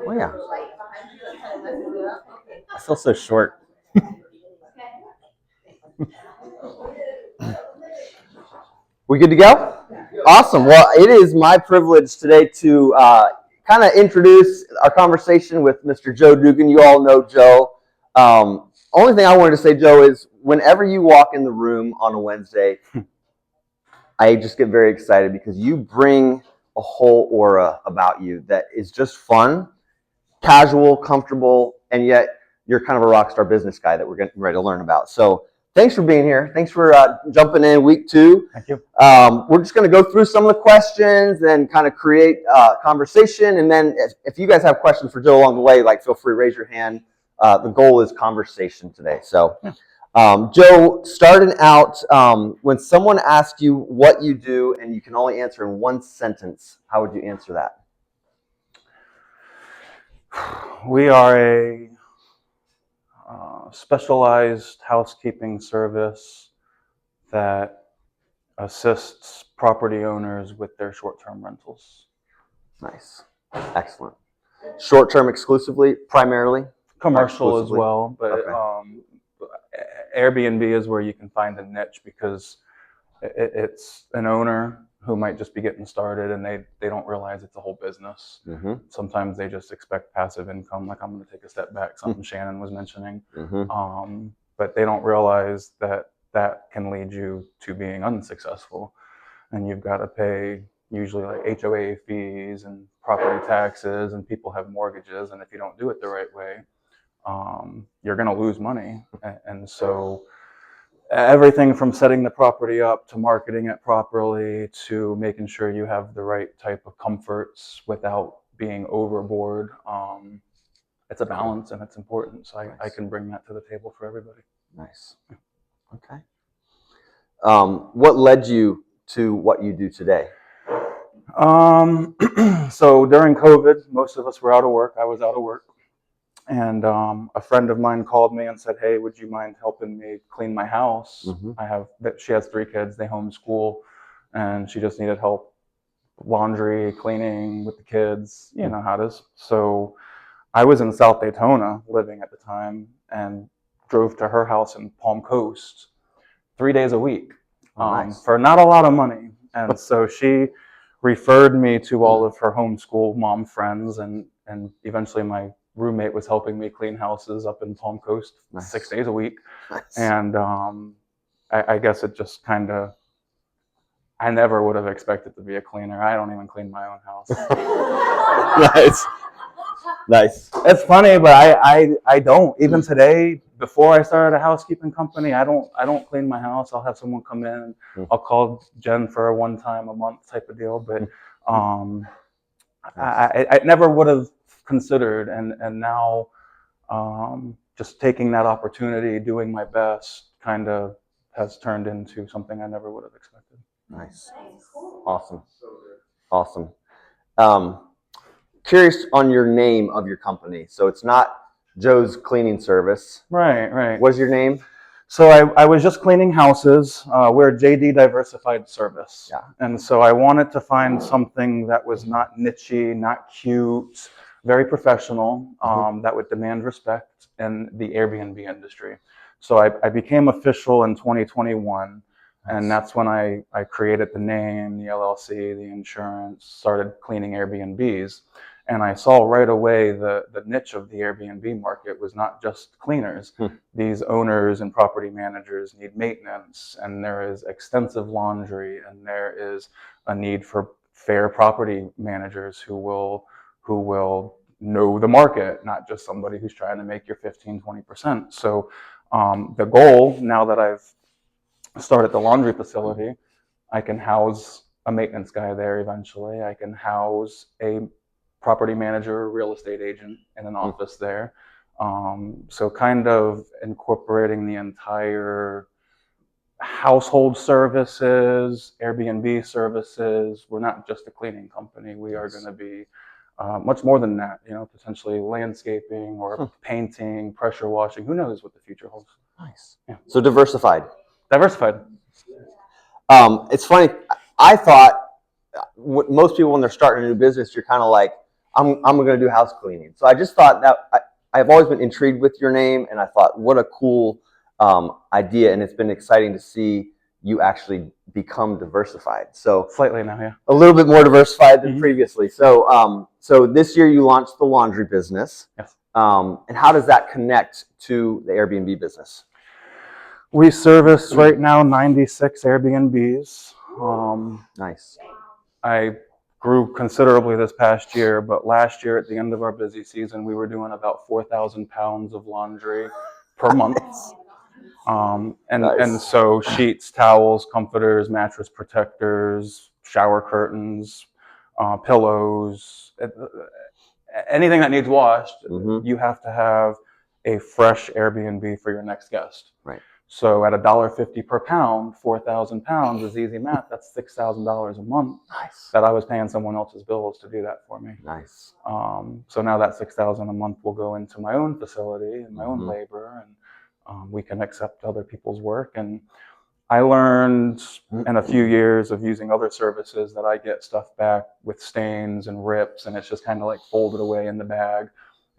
Oh yeah. I feel so short. We good to go? Awesome. Well, it is my privilege today to kind of introduce our conversation with Mr. Joe Dugan. You all know Joe. Only thing I wanted to say, Joe, is whenever you walk in the room on a Wednesday, I just get very excited because you bring a whole aura about you that is just fun, casual, comfortable, and yet you're kind of a rock star business guy that we're getting ready to learn about. So thanks for being here. Thanks for jumping in week 2. Thank you. We're just going to go through some of the questions and kind of create conversation. And then if you guys have questions for Joe along the way, like feel free to raise your hand. The goal is conversation today. So Joe, starting out, when someone asks you what you do and you can only answer in one sentence, how would you answer that? We are a specialized housekeeping service that assists property owners with their short-term rentals. Nice. Excellent. Short-term exclusively, primarily? Commercial as well, but okay. Airbnb is where you can find a niche because it's an owner who might just be getting started and they don't realize it's a whole business. Mm-hmm. Sometimes they just expect passive income, like I'm going to take a step back, something Shannon was mentioning. Mm-hmm. But they don't realize that can lead you to being unsuccessful. And you've got to pay usually like HOA fees and property taxes, and people have mortgages. And if you don't do it the right way, you're going to lose money. And so everything from setting the property up to marketing it properly to making sure you have the right type of comforts without being overboard. It's a balance and it's important. So Nice. I can bring that to the table for everybody. Nice. Okay. What led you to what you do today? So during COVID, most of us were out of work. I was out of work. And a friend of mine called me and said, "Hey, would you mind helping me clean my house?" Mm-hmm. She has 3 kids. They homeschool, and she just needed help, laundry, cleaning with the kids. You know how it is. So I was in South Daytona living at the time, and drove to her house in Palm Coast 3 days a week Nice. for not a lot of money. And so she referred me to all of her homeschool mom friends, and eventually my roommate was helping me clean houses up in Palm Coast. Nice. 6 days a week. Nice. And I guess it just kind of, I never would have expected to be a cleaner. I don't even clean my own house. Nice. Nice. It's funny, but I don't. Even today, before I started a housekeeping company, I don't clean my house. I'll have someone come in. I'll call Jen for a one time a month type of deal. But I never would have considered, and now just taking that opportunity, doing my best, kind of has turned into something I never would have expected. Nice. Awesome. Awesome. Curious on your name of your company. So it's not Joe's Cleaning Service. Right. What's your name? So I was just cleaning houses. We're a JD diversified service. Yeah. And so I wanted to find something that was not nichey, not cute, very professional, that would demand respect in the Airbnb industry. So I became official in 2021. And that's when I created the name, the LLC, the insurance, started cleaning Airbnbs. And I saw right away the niche of the Airbnb market was not just cleaners. These owners and property managers need maintenance, and there is extensive laundry, and there is a need for fair property managers who will know the market, not just somebody who's trying to make your 15-20%. So the goal, now that I've started the laundry facility, I can house a maintenance guy there eventually. I can house a property manager, real estate agent in an office there. So kind of incorporating the entire household services, Airbnb services. We're not just a cleaning company. We are going to be much more than that, potentially landscaping or painting, pressure washing. Who knows what the future holds? Nice. Yeah. So diversified. It's funny. I thought most people, when they're starting a new business, you're kind of like, I'm going to do house cleaning. So I just thought that I've always been intrigued with your name, and I thought, what a cool idea, and it's been exciting to see you actually become diversified. So Slightly now, yeah. a little bit more diversified than previously. So so this year you launched the laundry business. Yes. And how does that connect to the Airbnb business? We service right now 96 Airbnbs. Nice. I grew considerably this past year, but last year at the end of our busy season, we were doing about 4,000 pounds of laundry per month. And so sheets, towels, comforters, mattress protectors, shower curtains, pillows, anything that needs washed, you have to have a fresh Airbnb for your next guest. Right. So at $1.50 per pound, 4,000 pounds is easy math. That's $6,000 a month. Nice. That I was paying someone else's bills to do that for me. Nice. So now that $6,000 a month will go into my own facility and my own labor, and we can accept other people's work. And I learned in a few years of using other services that I get stuff back with stains and rips, and it's just kind of like folded away in the bag.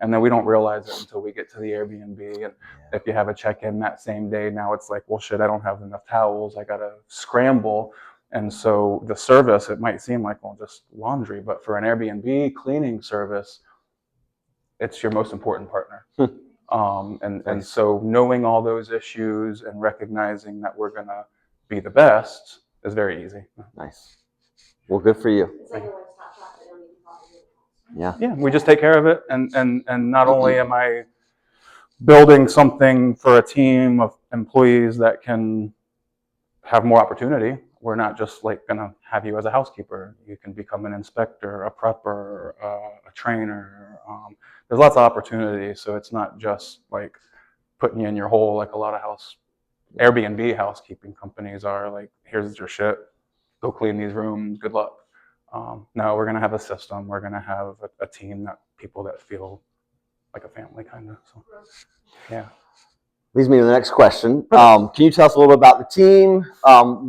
And then we don't realize it until we get to the Airbnb. And if you have a check-in that same day, now it's like, well, shit, I don't have enough towels. I got to scramble. And so the service, it might seem like, well, just laundry. But for an Airbnb cleaning service, it's your most important partner. And so knowing all those issues and recognizing that we're going to be the best is very easy. Nice. Well, good for you. Yeah, we just take care of it, and not only am I building something for a team of employees that can have more opportunity. We're not just like gonna have you as a housekeeper. You can become an inspector, a prepper, a trainer. There's lots of opportunities, so it's not just like putting you in your hole like a lot of Airbnb housekeeping companies are. Like, here's your shit, go clean these rooms, good luck. No, we're gonna have a system. We're gonna have a team people that feel like a family, kind of. So, yeah. Leads me to the next question. Can you tell us a little bit about the team?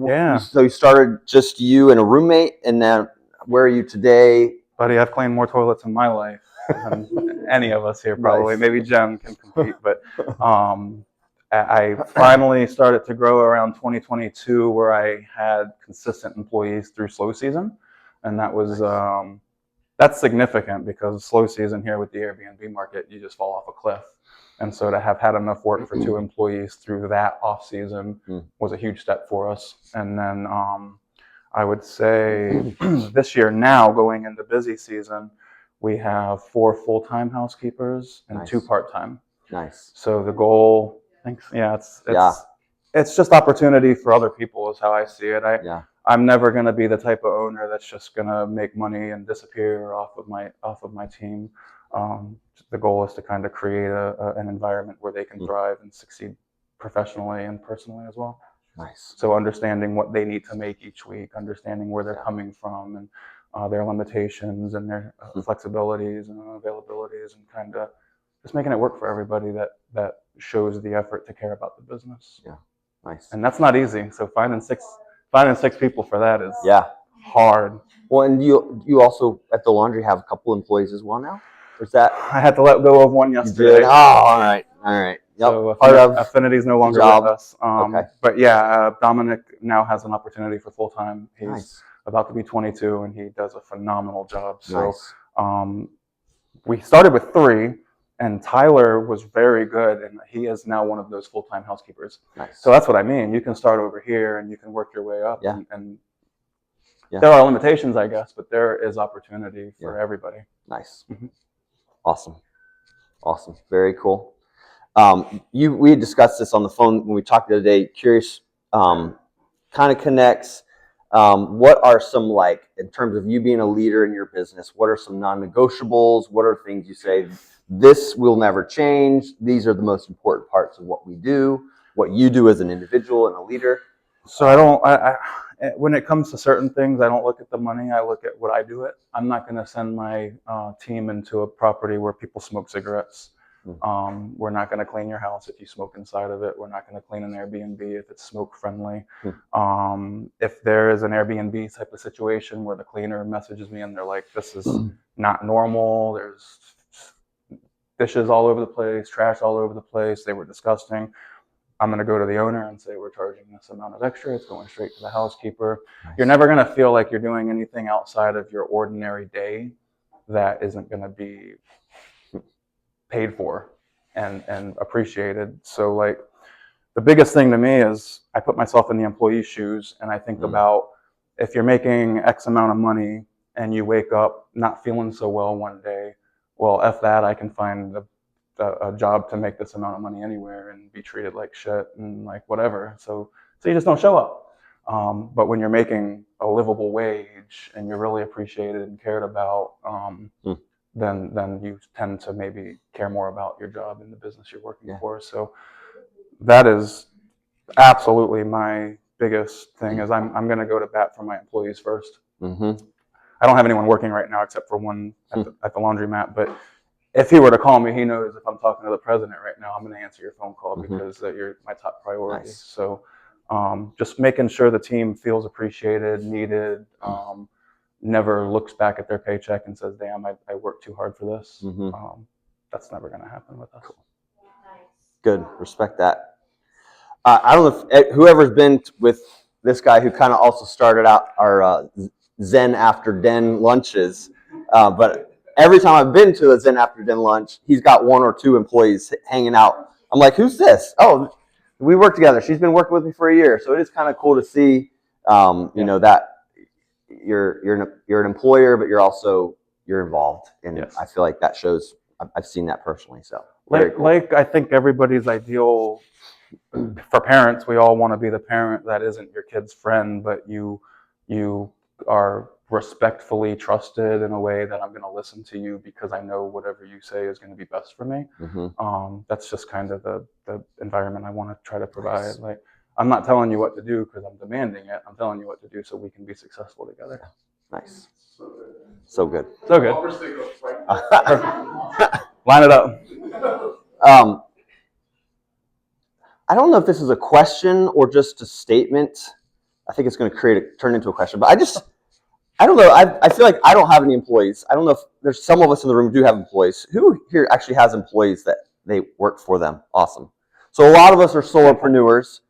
Yeah. So you started just you and a roommate, and then where are you today? Buddy, I've cleaned more toilets in my life than any of us here probably. Nice. Maybe Jen can compete, but I finally started to grow around 2022, where I had consistent employees through slow season. And that was that's significant, because slow season here with the Airbnb market, you just fall off a cliff. And so to have had enough work for 2 employees through that off season was a huge step for us. And then I would say this year, now going into busy season, we have 4 full-time housekeepers and 2 part-time. Nice. So the goal, it's just opportunity for other people is how I see it. I'm never going to be the type of owner that's just going to make money and disappear off of my team. The goal is to kind of create an environment where they can thrive and succeed professionally and personally as well. Nice. So understanding what they need to make each week, understanding where they're coming from, and their limitations and their flexibilities and availabilities, and kind of just making it work for everybody that shows the effort to care about the business. Yeah. Nice. And that's not easy. So finding six people for that is hard. Well, and you also at the laundry have a couple employees as well now? Or is that I had to let go of one yesterday. You did? Oh, all right. Yep. So Affinity is no longer with us. But yeah, Dominic now has an opportunity for full time. He's about to be 22, and he does a phenomenal job. So we started with 3. And Tyler was very good, and he is now one of those full-time housekeepers. Nice. So that's what I mean. You can start over here, and you can work your way up. Yeah. And there are limitations, I guess, but there is opportunity for everybody. Nice. Awesome. Very cool. We had discussed this on the phone when we talked the other day. Curious, kind of connects. What are some, like, in terms of you being a leader in your business, what are some non-negotiables? What are things you say, this will never change? These are the most important parts of what we do, what you do as an individual and a leader. So when it comes to certain things, I don't look at the money. I look at what I do it. I'm not going to send my team into a property where people smoke cigarettes. We're not going to clean your house if you smoke inside of it. We're not going to clean an Airbnb if it's smoke friendly. If there is an Airbnb type of situation where the cleaner messages me and they're like, this is not normal, there's dishes all over the place, trash all over the place, they were disgusting, I'm going to go to the owner and say, we're charging this amount of extra, it's going straight to the housekeeper. Nice. You're never going to feel like you're doing anything outside of your ordinary day that isn't going to be paid for and appreciated. So like the biggest thing to me is I put myself in the employee's shoes and I think about if you're making X amount of money and you wake up not feeling so well one day, well, F that, I can find a job to make this amount of money anywhere and be treated like shit and like whatever. So you just don't show up. But when you're making a livable wage and you're really appreciated and cared about, then you tend to maybe care more about your job and the business you're working for. So that is absolutely my biggest thing is I'm going to go to bat for my employees first. I don't have anyone working right now except for one at the laundromat, but if he were to call me, he knows if I'm talking to the president right now, I'm going to answer your phone call because you're my top priority. Nice. So just making sure the team feels appreciated, needed, never looks back at their paycheck and says, damn, I worked too hard for this. That's never going to happen with us. Cool. Good. Respect that. I don't know if whoever's been with this guy who kind of also started out our Zen After Den lunches, but every time I've been to a Zen After Den lunch, he's got one or two employees hanging out. I'm like, who's this? Oh, we work together. She's been working with me for a year. So it is kind of cool to see, you know, that you're an employer, but you're involved. And I feel like that shows, I've seen that personally. So cool. Like I think everybody's ideal for parents, we all want to be the parent that isn't your kid's friend, but you are respectfully trusted in a way that I'm going to listen to you because I know whatever you say is going to be best for me. That's just kind of the environment I want to try to provide. Nice. Like I'm not telling you what to do because I'm demanding it. I'm telling you what to do so we can be successful together. Nice. So good. So good. Line it up. I don't know if this is a question or just a statement. I think it's going to turn into a question, but I don't know. I feel like I don't have any employees. I don't know if there's some of us in the room who do have employees. Who here actually has employees that they work for them? Awesome. So a lot of us are solopreneurs.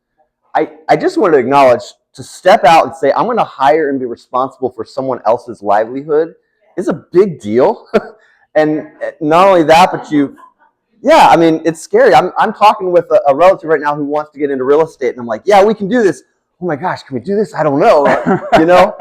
I just want to acknowledge to step out and say, I'm going to hire and be responsible for someone else's livelihood is a big deal. And not only that, but yeah, I mean, it's scary. I'm talking with a relative right now who wants to get into real estate, and I'm like, yeah, we can do this. Oh my gosh, can we do this? I don't know, you know?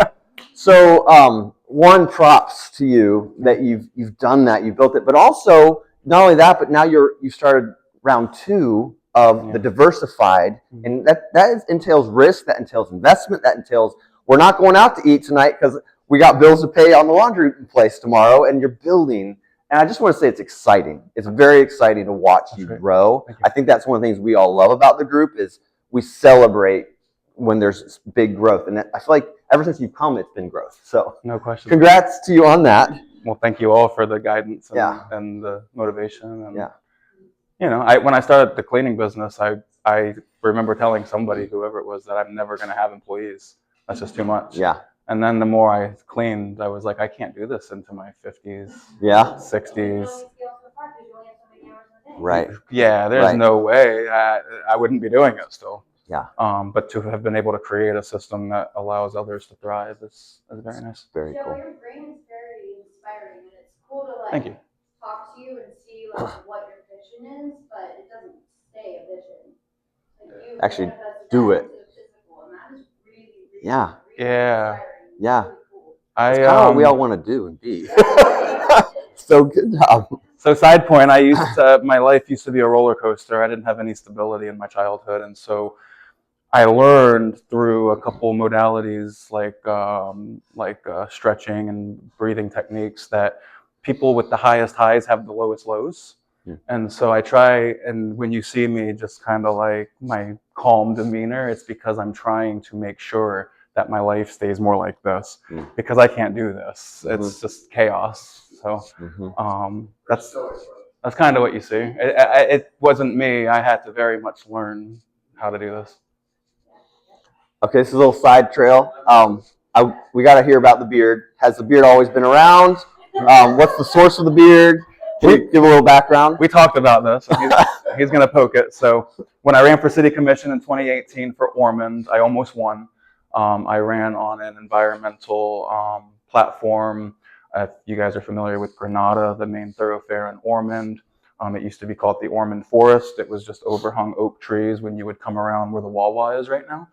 So one, props to you that you've done that, you've built it, but also not only that, but now you started round 2 of the diversified, and that entails risk, that entails investment, that entails we're not going out to eat tonight because we got bills to pay on the laundry place tomorrow, and you're building. And I just want to say it's exciting. It's very exciting to watch you grow. I think that's one of the things we all love about the group is we celebrate when there's big growth. And I feel like ever since you've come, it's been growth. So no question. Congrats to you on that. Well, thank you all for the guidance and the motivation. And, you know, when I started the cleaning business, I remember telling somebody, whoever it was, that I'm never going to have employees. That's just too much. Yeah. And then the more I cleaned, I was like, I can't do this into my 50s, 60s. Right. Yeah, there's no way. I wouldn't be doing it still. Yeah. But to have been able to create a system that allows others to thrive is very nice. Very cool. Your brain is very inspiring, and it's cool to Thank you. talk to you and see what your vision is, but it doesn't stay a vision. Like you actually do it. Physical, and that is really yeah. Inspiring. Yeah. Really cool. It's kind of what we all want to do and be. So good job. So side point, my life used to be a roller coaster. I didn't have any stability in my childhood, and so I learned through a couple modalities like stretching and breathing techniques that people with the highest highs have the lowest lows. Yeah. And so I try, and when you see me just kind of like my calm demeanor, it's because I'm trying to make sure that my life stays more like this, because I can't do this. It's just chaos. So that's That's kind of what you see. It wasn't me. I had to very much learn how to do this. Okay, this is a little side trail. We got to hear about the beard. Has the beard always been around? What's the source of the beard? Can you give a little background? We talked about this. And he's going to poke it. So when I ran for city commission in 2018 for Ormond, I almost won. I ran on an environmental platform. If you guys are familiar with Granada, the main thoroughfare in Ormond, it used to be called the Ormond Forest. It was just overhung oak trees when you would come around where the Wawa is right now.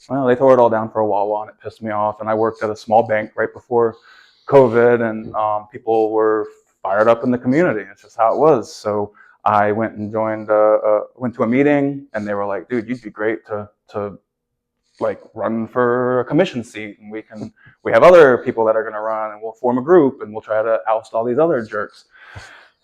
Well, they tore it all down for a Wawa, and it pissed me off. And I worked at a small bank right before COVID, and people were fired up in the community. It's just how it was. So I went and went to a meeting, and they were like, "Dude, you'd be great to like run for a commission seat, and we have other people that are going to run, and we'll form a group, and we'll try to oust all these other jerks."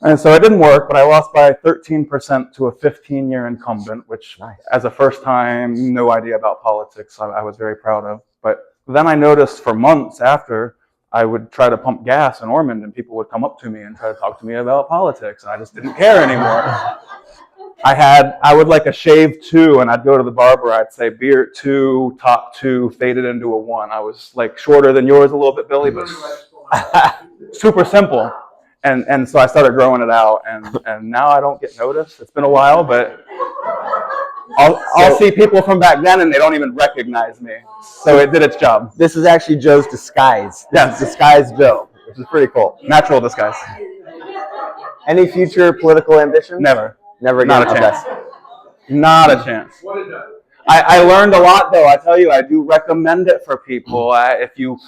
And so it didn't work, but I lost by 13% to a 15-year incumbent, which Nice. as a first time, no idea about politics, I was very proud of. But then I noticed for months after, I would try to pump gas in Ormond, and people would come up to me and try to talk to me about politics, and I just didn't care anymore. I would like a shave 2, and I'd go to the barber, I'd say beard 2, top 2, faded into a 1. I was like shorter than yours a little bit, Billy, but super simple. And so I started growing it out, and now I don't get noticed. It's been a while, but I'll see people from back then, and they don't even recognize me. So it did its job. This is actually Joe's disguise. Yes. Disguise Joe, which is pretty cool. Natural disguise. Any future political ambitions? Never. Never again. Not a chance. Okay. Not a chance. I learned a lot, though. I tell you, I do recommend it for people. If you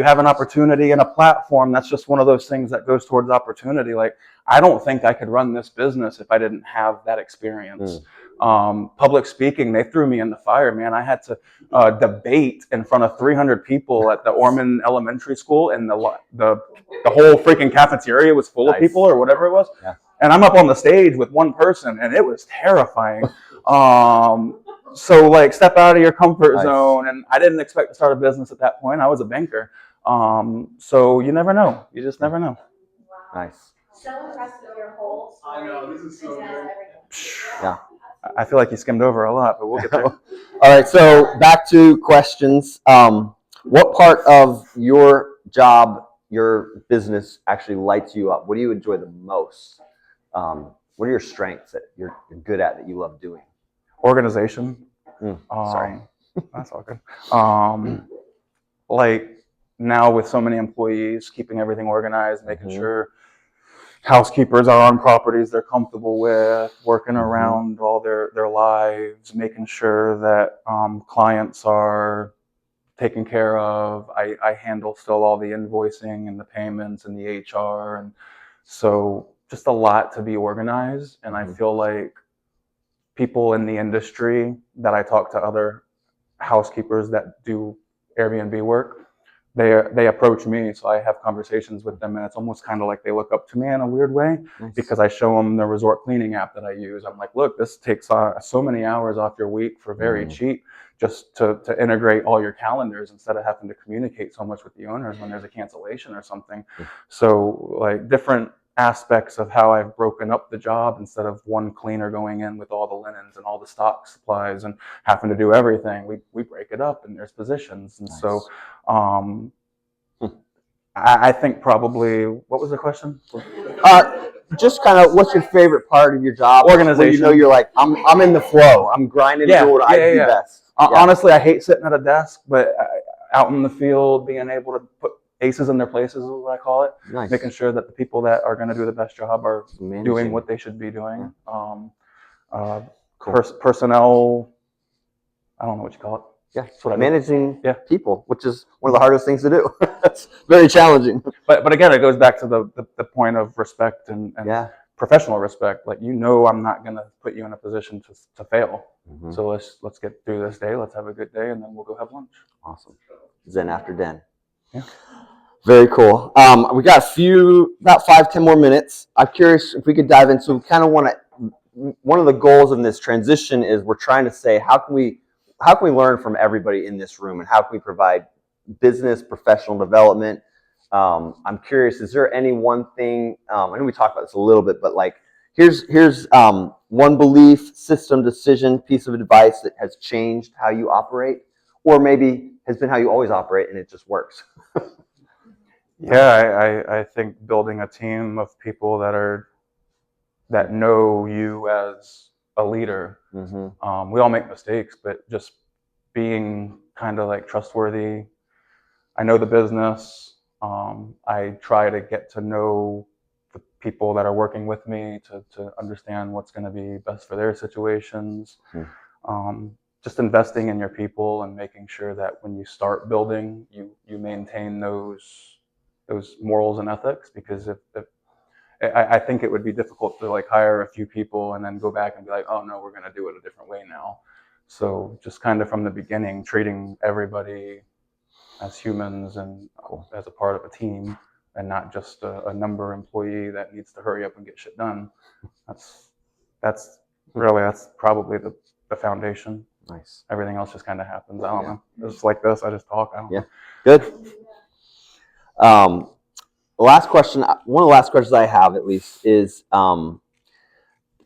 have an opportunity and a platform, that's just one of those things that goes towards opportunity. Like, I don't think I could run this business if I didn't have that experience. Public speaking, they threw me in the fire, man. I had to debate in front of 300 people at the Ormond Elementary School, and the whole freaking cafeteria was full of people or whatever it was. Yeah. And I'm up on the stage with one person, and it was terrifying. So like, step out of your comfort zone. And I didn't expect to start a business at that point. I was a banker. So you never know. You just never know. Nice. So impressed with your whole story. I know, this is so good. Yeah. I feel like you skimmed over a lot, but we'll get there. All right, so back to questions. What part of your job, your business actually lights you up? What do you enjoy the most? What are your strengths that you're good at that you love doing? Organization. Sorry. That's all good. Like now with so many employees, keeping everything organized, making sure housekeepers are on properties they're comfortable with, working around all their lives, making sure that clients are taken care of. I handle still all the invoicing and the payments and the HR, and so just a lot to be organized. And I feel like people in the industry that I talk to, other housekeepers that do Airbnb work, they approach me, so I have conversations with them, and it's almost kind of like they look up to me in a weird way. Nice. Because I show them the resort cleaning app that I use. I'm like, look, this takes so many hours off your week for very cheap, just to integrate all your calendars instead of having to communicate so much with the owners when there's a cancellation or something. So like different aspects of how I've broken up the job, instead of one cleaner going in with all the linens and all the stock supplies and having to do everything. We break it up, and there's positions. And so I think probably, what was the question? Just kind of, what's your favorite part of your job? Organization. Where you know you're like, I'm in the flow. I'm grinding to do what I do best. Honestly, I hate sitting at a desk, but out in the field, being able to put aces in their places is what I call it. Nice. Making sure that the people that are going to do the best job are doing what they should be doing. Personnel, I don't know what you call it. Yeah, That's what I do. managing people, which is one of the hardest things to do. It's very challenging. But again, it goes back to the point of respect and professional respect. Like, I'm not going to put you in a position to fail. So let's get through this day. Let's have a good day, and then we'll go have lunch. Awesome. Zen after den. Yeah. Very cool. We got about 5-10 more minutes. I'm curious if we could dive into, we kind of want to, one of the goals in this transition is we're trying to say, how can we learn from everybody in this room, and how can we provide business, professional development? I'm curious, is there any one thing, I know we talked about this a little bit, but like here's one belief, system, decision, piece of advice that has changed how you operate, or maybe has been how you always operate and it just works. Yeah, I think building a team of people that know you as a leader. Mm-hmm. We all make mistakes, but just being kind of like trustworthy. I know the business. I try to get to know the people that are working with me to understand what's going to be best for their situations. Just investing in your people and making sure that when you start building, you maintain those morals and ethics. Because if I think it would be difficult to like hire a few people and then go back and be like, oh no, we're going to do it a different way now. So just kind of from the beginning, treating everybody as humans and as a part of a team, and not just a number employee that needs to hurry up and get shit done. That's probably the foundation. Nice. Everything else just kind of happens. I don't know. It's like this. I just talk. I don't know. Good. Last question. One of the last questions I have, at least, is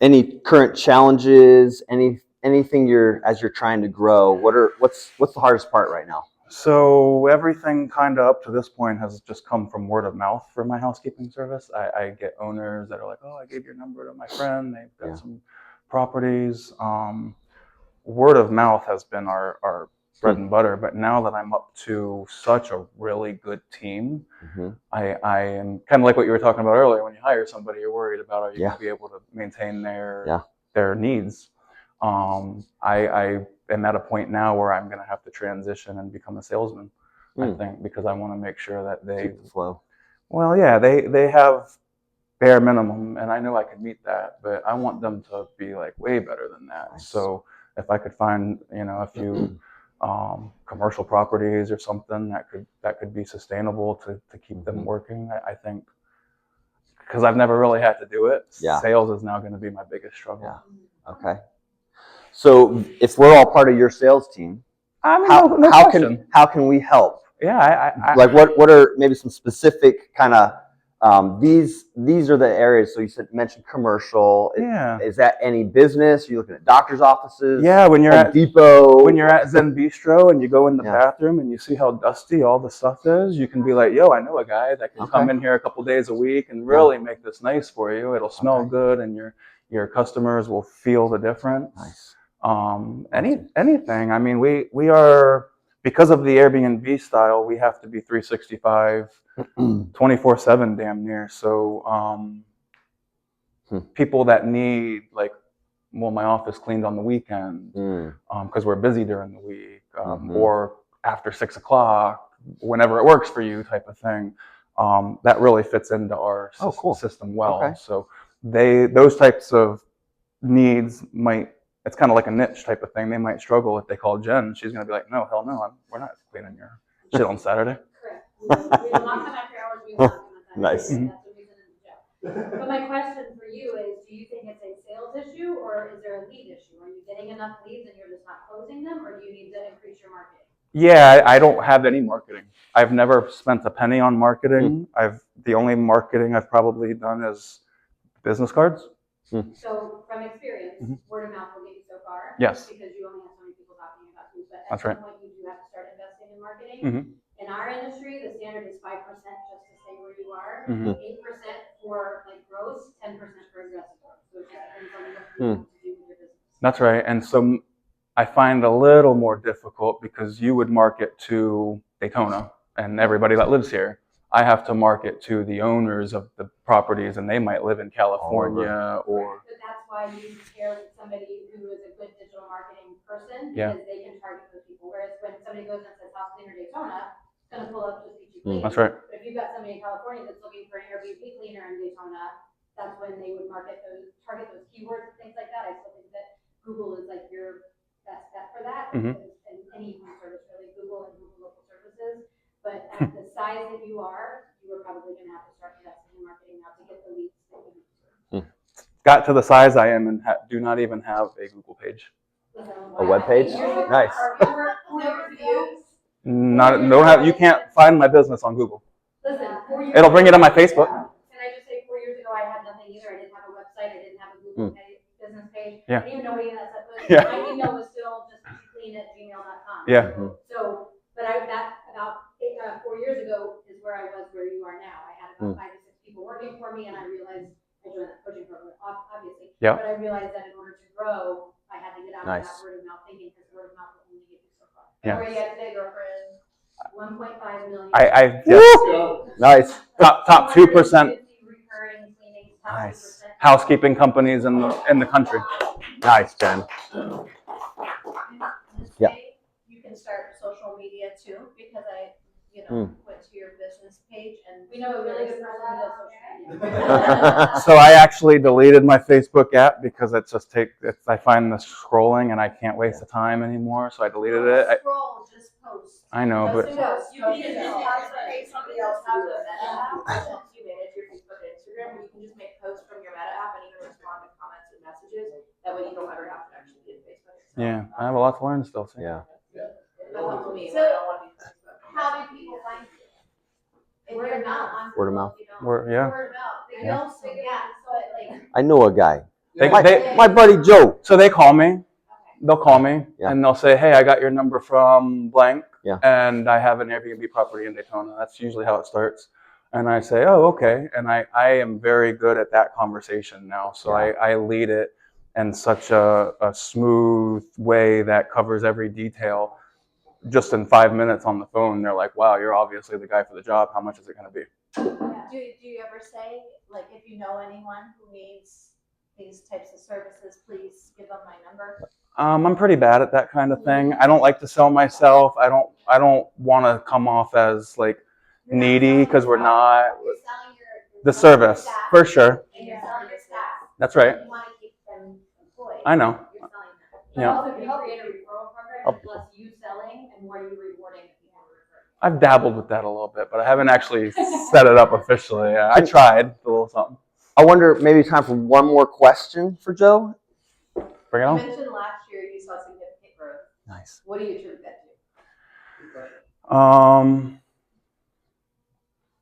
any current challenges? Anything as you're trying to grow? What's the hardest part right now? So everything kind of up to this point has just come from word of mouth for my housekeeping service. I get owners that are like, oh, I gave your number to my friend. They've got some properties. Word of mouth has been our bread and butter. But now that I'm up to such a really good team, I am kind of like what you were talking about earlier. When you hire somebody, you're worried about, are you going to be able to maintain their needs? I am at a point now where I'm going to have to transition and become a salesman. I think, because I want to make sure that they keep the flow. Well, yeah, they have bare minimum, and I know I can meet that, but I want them to be like way better than that. Nice. So if I could find a few commercial properties or something that could be sustainable to keep them working, I think, because I've never really had to do it. Sales is now going to be my biggest struggle. Yeah. Okay. So if we're all part of your sales team, I mean, how can we help? Yeah, like what are maybe some specific kind of these are the areas. So you mentioned commercial. Is that any business? Are you looking at doctors' offices? Yeah, when you're at Depot. When you're at Zen Bistro and you go in the bathroom and you see how dusty all the stuff is, you can be like, yo, I know a guy that can come in here a couple days a week and really make this nice for you. It'll smell good, and your customers will feel the difference. Nice. Anything. I mean, we are, because of the Airbnb style, we have to be 365, 24/7 damn near. So people that need my office cleaned on the weekend because we're busy during the week, or after 6 o'clock, whenever it works for you, type of thing. That really fits into our system well. Okay. So those types of needs it's kind of like a niche type of thing. They might struggle if they call Jen. She's going to be like, no, hell no, we're not cleaning your shit on Saturday. Correct. We will not come after hours. We will not come after hours. Nice. That's what we said in the job. But my question for you is, do you think it's a sales issue or is there a lead issue? Are you getting enough leads and you're just not closing them, or do you need to increase your marketing? Yeah, I don't have any marketing. I've never spent a penny on marketing. The only marketing I've probably done is business cards. So from experience, word of mouth will get you so far. Yes. Because you only have so many people talking about you. But at some point you do have to start investing in marketing. In our industry, the standard is 5% just to stay where you are, 8% for gross, 10% for aggressive growth. So it just depends on what you want to do with your business. That's right. And so I find a little more difficult because you would market to Daytona and everybody that lives here. I have to market to the owners of the properties, and they might live in California or. But that's why you pair with somebody who is a good digital marketing person, because they can target those people. Whereas when somebody goes and says house cleaner Daytona, it's going to pull up just Peachy Clean. That's right. But if you've got somebody in California that's looking for an Airbnb cleaner in Daytona, that's when they would target those keywords and things like that. I still think that Google is your best bet for that, and any service really, Google and Google local services. But at the size that you are probably going to have to start investing in marketing now to get the leads that you need to. Got to the size I am and do not even have a Google page. A web page? Nice. You can't find my business on Google. Listen, it'll bring it on my Facebook. Can I just say 4 years ago I had nothing either. I didn't have a website, I didn't have a Google business page. Yeah. I didn't even know what email that was. Yeah. My email was still just clean@gmail.com. Yeah. So, but about 4 years ago is where I was where you are now. I had about 5 to 6 people working for me, and I realized I joined that coaching program, obviously. Yeah. But I realized that in order to grow, I had to get out of that Nice. word of mouth thinking, because word of mouth will only get you so far. Yeah. Where are you at today, girlfriend? 1.5 million. I Woo! Nice. top 2%. Recurring cleaning, top Nice. 2%. Housekeeping companies in the country. Nice, Jen. Yeah. You can start social media too, because I, went to your business page and We know a really good person who does social media. So I actually deleted my Facebook app because I find the scrolling and I can't waste the time anymore. So I deleted it. Scroll, just post. I know, but You can even somebody else has a meta app that helps you manage your Facebook and Instagram, where you can just make posts from your meta app and even respond to comments and messages. That way you don't ever have to actually be in Facebook. yeah, I have a lot to learn still. So. Yeah. That helps me. So, I don't want to be Facebook. How do people find you? If Word you're of not mouth. on Word of Google, mouth. if you don't. Yeah. Word of mouth. They Yeah. know so Like, I know a guy. They My buddy Joe. so they call me. They'll call me Yeah. and they'll say, "Hey, I got your number from blank, Yeah. and I have an Airbnb property in Daytona." That's usually how it starts. And I say, "Oh, okay." And I am very good at that conversation now. So Yeah. I lead it in such a smooth way that covers every detail. Just in 5 minutes on the phone, they're like, "Wow, you're obviously the guy for the job. How much is it going to be?" Do you ever say, like, if you know anyone who needs these types of services, please give them my number? I'm pretty bad at that kind of thing. I don't like to sell myself. I don't want to come off as like needy, because we're not. You're selling your The service, staff, for sure. and you're selling your staff. That's right. You want to keep them employed. I know. You're selling them. But Yeah. also, if you create a referral program, Oh. it's less you selling and more you rewarding the people who refer. I've dabbled with that a little bit, but I haven't actually set it up officially. Yeah, I tried a little something. I wonder, maybe time for one more question for Joe? Bring it You on. mentioned last year you saw significant growth. Nice. What do you attribute that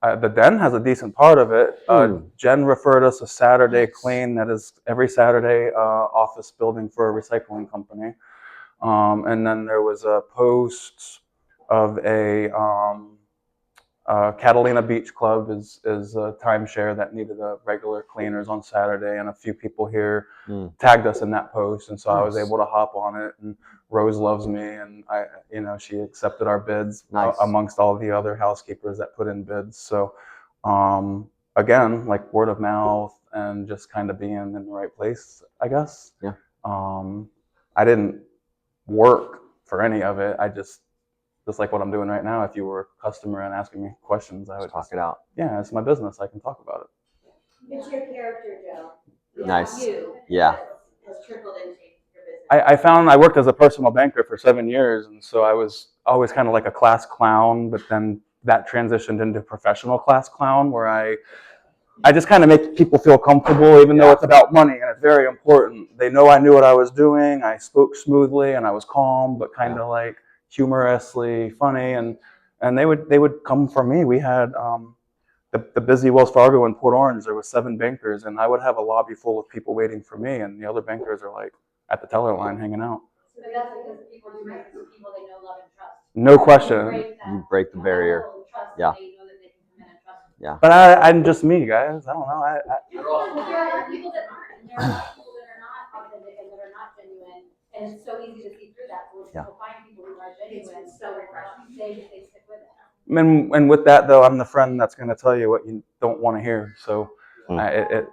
to? The den has a decent part of it. Jen referred us a Saturday clean that is every Saturday office building for a recycling company. And then there was a post of a Catalina Beach Club is a timeshare that needed regular cleaners on Saturday, and a few people here tagged us in that post, and so I was able to hop on it. And Rose loves me, and she accepted our bids amongst all the other housekeepers that put in bids. So again, like word of mouth and just kind of being in the right place, I guess. Yeah. I didn't work for any of it. I just like what I'm doing right now. If you were a customer and asking me questions, I would Talk it out. Yeah, it's my business. I can talk about it. It's your character, Joe. Nice. You Yeah. has trickled into your business. I found I worked as a personal banker for 7 years, and so I was always kind of like a class clown, but then that transitioned into professional class clown, where I just kind of make people feel comfortable, even though it's about money and it's very important. They know I knew what I was doing. I spoke smoothly and I was calm, but kind of like humorously funny, and they would come for me. We had the busy Wells Fargo in Port Orange. There was 7 bankers, and I would have a lobby full of people waiting for me, and the other bankers are like at the teller line hanging out. So that's because people do business with people they know, love, and trust. No question. You break the barrier. Yeah. They know that they can come in and trust. Yeah. But I'm just me, guys. I don't know. There are a lot of people that aren't, and there are a lot of people that are not authentic and that are not genuine, and it's so easy to see through that. So when people find people who are genuine, so they stick with it. And with that, though, I'm the friend that's going to tell you what you don't want to hear. So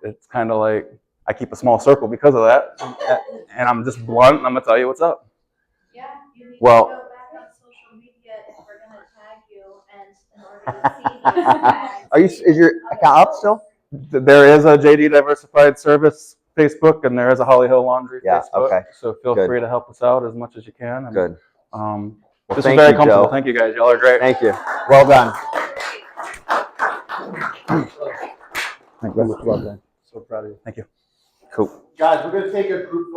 it's kind of like I keep a small circle because of that, and I'm just blunt. And I'm going to tell you what's up. Yeah, you need Well- to go back on social media if we're going to tag you, and in order to see these tags. Is your account up still? There is a JD Diversified Service Facebook, and there is a Holly Hill Laundry Yeah, Facebook. okay. So feel Good. free to help us out as much as you can. And, Good. This is thank very you, comfortable. Joe. Thank you, guys. Y'all are great. Thank you. Well done. Thank you. So proud of you. Thank you. Cool. Guys, we're going to take a group